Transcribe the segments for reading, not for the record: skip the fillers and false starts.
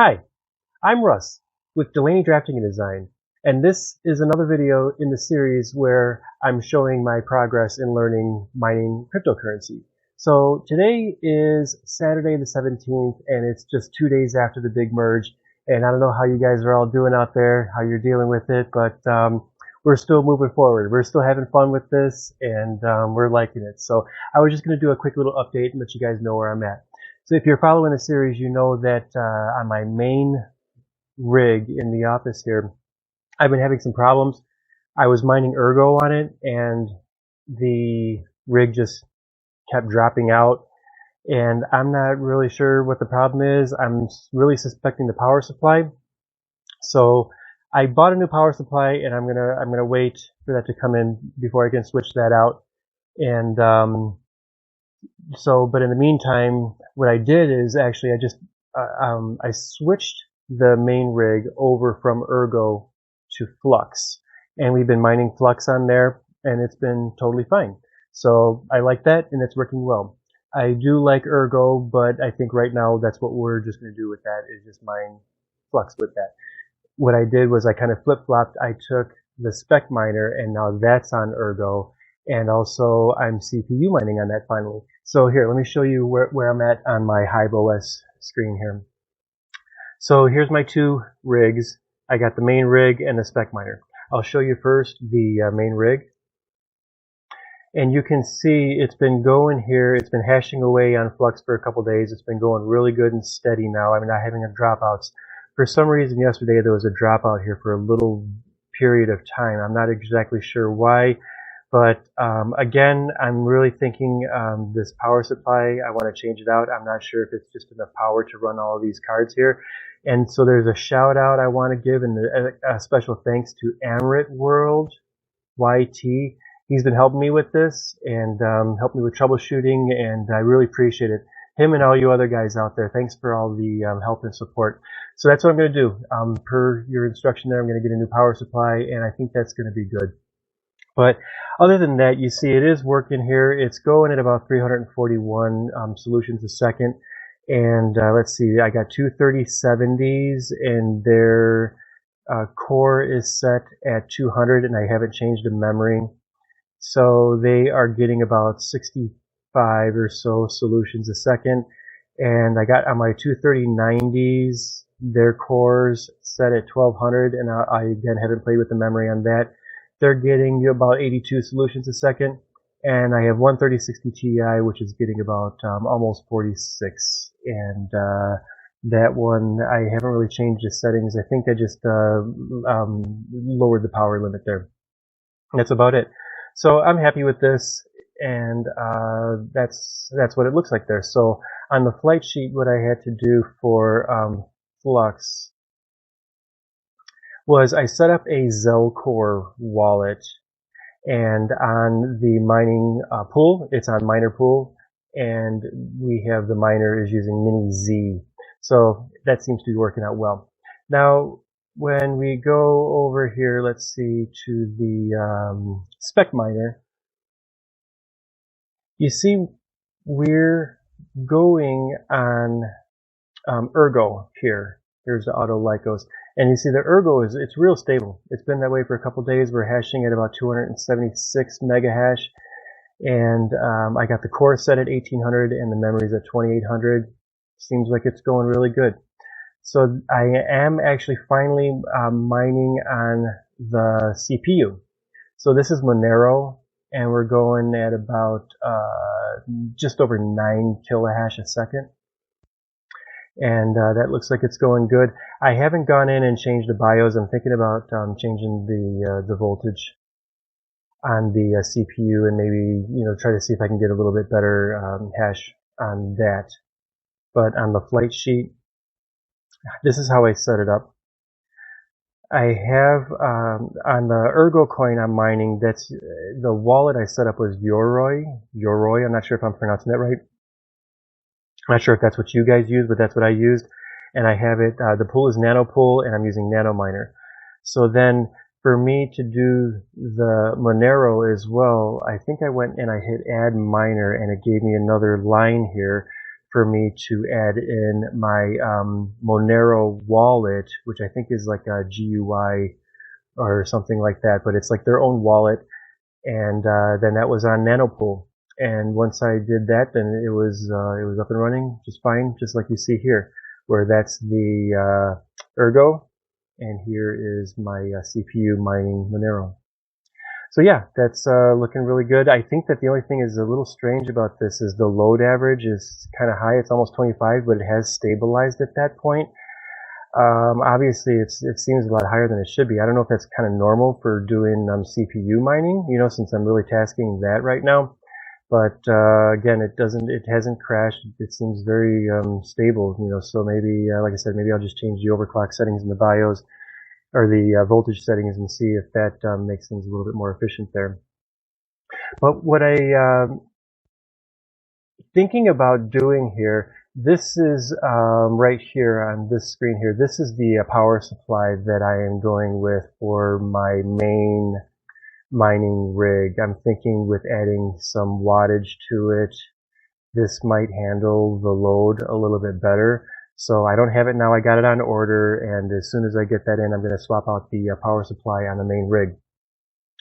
Hi, I'm Russ with Delaney Drafting and Design, and this is another video in the series where I'm showing my progress in learning mining cryptocurrency. So today is Saturday the 17th, and it's just 2 days after the big merge, and I don't know how you guys are all doing out there, how you're dealing with it, but we're still moving forward. We're still having fun with this, and we're liking it. So I was just going to do a quick little update and let you guys know where I'm at. So if you're following the series, you know that on my main rig in the office here, I've been having some problems. I was mining Ergo on it, and the rig just kept dropping out, and I'm not really sure what the problem is. I'm really suspecting the power supply. So I bought a new power supply, and I'm gonna wait for that to come in before I can switch that out. And but in the meantime, what I did is actually I switched the main rig over from Ergo to Flux, and we've been mining Flux on there, and it's been totally fine. So I like that, and it's working well. I do like Ergo, but I think right now that's what we're just going to do with that, is just mine Flux with that. What I did was I kind of flip-flopped. I took the Spec miner, and now that's on Ergo, and also I'm CPU mining on that finally. So here, let me show you where I'm at on my Hive OS screen here. So here's my two rigs. I got the main rig and the Spec miner. I'll show you first the main rig. And you can see it's been going here. It's been hashing away on Flux for a couple days. It's been going really good and steady now. I'm not having any dropouts. For some reason yesterday there was a dropout here for a little period of time. I'm not exactly sure why. But again, I'm really thinking this power supply, I want to change it out. I'm not sure if it's just enough power to run all of these cards here. And so there's a shout out I want to give, and a special thanks to Amrit World YT. He's been helping me with this and helped me with troubleshooting, and I really appreciate it. Him and all you other guys out there, thanks for all the help and support. So that's what I'm going to do. Per your instruction there, I'm going to get a new power supply, and I think that's going to be good. But other than that, you see it is working here. It's going at about 341 solutions a second. And let's see, I got two 3070s, and their core is set at 200, and I haven't changed the memory. So they are getting about 65 or so solutions a second. And I got on my two 3090s, their cores set at 1200, and I again haven't played with the memory on that. They're getting about 82 solutions a second, and I have one 3060 Ti, which is getting about almost 46. And that one, I haven't really changed the settings. I think I just lowered the power limit there. That's about it. So I'm happy with this, and that's what it looks like there. So on the flight sheet, what I had to do for Flux was I set up a Zelcore wallet, and on the mining pool, it's on miner pool, and we have the miner is using mini Z. So that seems to be working out well. Now, when we go over here, let's see, to the Spec miner, you see we're going on Ergo here. Here's the auto Lycos. And you see the Ergo it's real stable. It's been that way for a couple days. We're hashing at about 276 mega hash. And I got the core set at 1800 and the memory's at 2800. Seems like it's going really good. So I am actually finally mining on the CPU. So this is Monero, and we're going at about just over 9 kilohash a second. And that looks like it's going good. I haven't gone in and changed the BIOS. I'm thinking about changing the voltage on the CPU, and maybe try to see if I can get a little bit better hash on that. But on the flight sheet, this is how I set it up. I have on the Ergo coin I'm mining. That's the wallet I set up was Yoroi. I'm not sure if I'm pronouncing that right. I'm not sure if that's what you guys use, but that's what I used. And I have it, the pool is Nano Pool, and I'm using Nano Miner. So then for me to do the Monero as well, I think I went and I hit Add Miner, and it gave me another line here for me to add in my Monero wallet, which I think is like a GUI or something like that, but it's like their own wallet. And then that was on Nanopool. And once I did that, then it was up and running just fine, just like you see here, where that's the Ergo, and here is my CPU mining Monero. So yeah, that's looking really good. I think that the only thing is a little strange about this is the load average is kind of high. It's almost 25, but it has stabilized at that point. Obviously, it seems a lot higher than it should be. I don't know if that's kind of normal for doing CPU mining, you know, since I'm really tasking that right now. But again, it hasn't crashed. It seems very stable, you know. So maybe, like I said, maybe I'll just change the overclock settings in the BIOS or the voltage settings and see if that makes things a little bit more efficient there. But what I thinking about doing here, this is right here on this screen here. This is the power supply that I am going with for my main mining rig. I'm thinking with adding some wattage to it. This might handle the load a little bit better. So I don't have it now. I got it on order, and as soon as I get that in, I'm going to swap out the power supply on the main rig.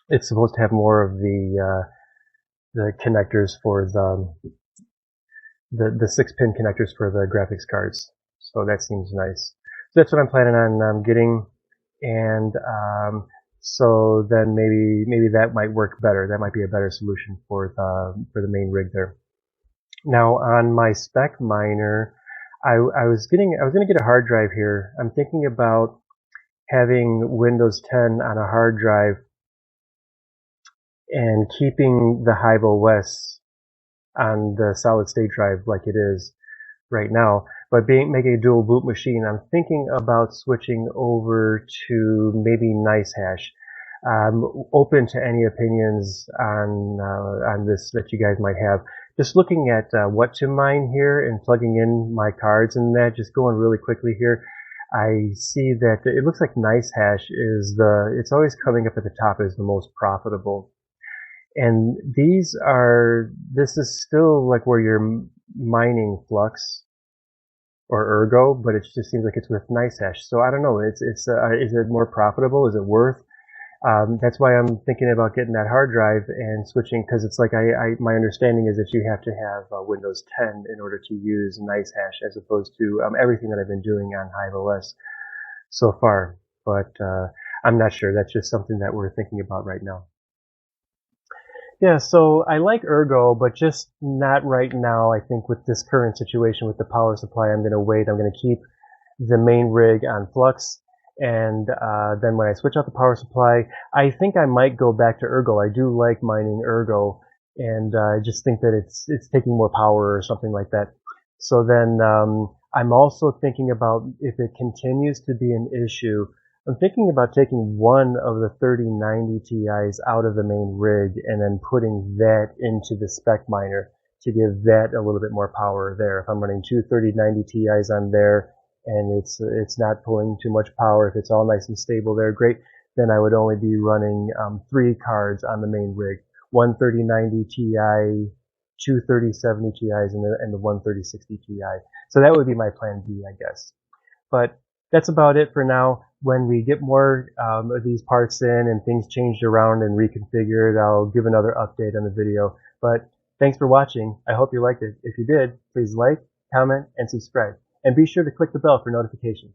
It's supposed to have more of the connectors for the 6-pin connectors for the graphics cards. So that seems nice. So that's what I'm planning on getting, and so then maybe that might work better. That might be a better solution for the main rig there. Now on my Spec miner, I was going to get a hard drive here. I'm thinking about having Windows 10 on a hard drive and keeping the Hive OS on the solid state drive like it is right now, but making a dual boot machine. I'm thinking about switching over to maybe NiceHash. I'm open to any opinions on this that you guys might have. Just looking at what to mine here and plugging in my cards and that, just going really quickly here, I see that it looks like NiceHash is it's always coming up at the top as the most profitable. And this is still like where you're mining Flux or Ergo, but it just seems like it's with NiceHash. So I don't know, is it more profitable? Is it worth? That's why I'm thinking about getting that hard drive and switching, because it's like my understanding is that you have to have Windows 10 in order to use NiceHash, as opposed to everything that I've been doing on Hive OS so far. But I'm not sure. That's just something that we're thinking about right now. Yeah, so I like Ergo, but just not right now. I think with this current situation with the power supply, I'm going to wait. I'm going to keep the main rig on Flux. And then when I switch out the power supply, I think I might go back to Ergo. I do like mining Ergo, and I just think that it's taking more power or something like that. So then I'm also thinking about, if it continues to be an issue, I'm thinking about taking one of the 3090 Ti's out of the main rig and then putting that into the Spec miner to give that a little bit more power there. If I'm running two 3090 Ti's on there, and it's not pulling too much power, if it's all nice and stable there, great. Then I would only be running 3 cards on the main rig: one 3090 Ti, two 3070 Ti's, and the one 3060 Ti. So that would be my plan B, I guess. But that's about it for now. When we get more of these parts in and things changed around and reconfigured, I'll give another update on the video. But thanks for watching. I hope you liked it. If you did, please like, comment, and subscribe. And be sure to click the bell for notifications.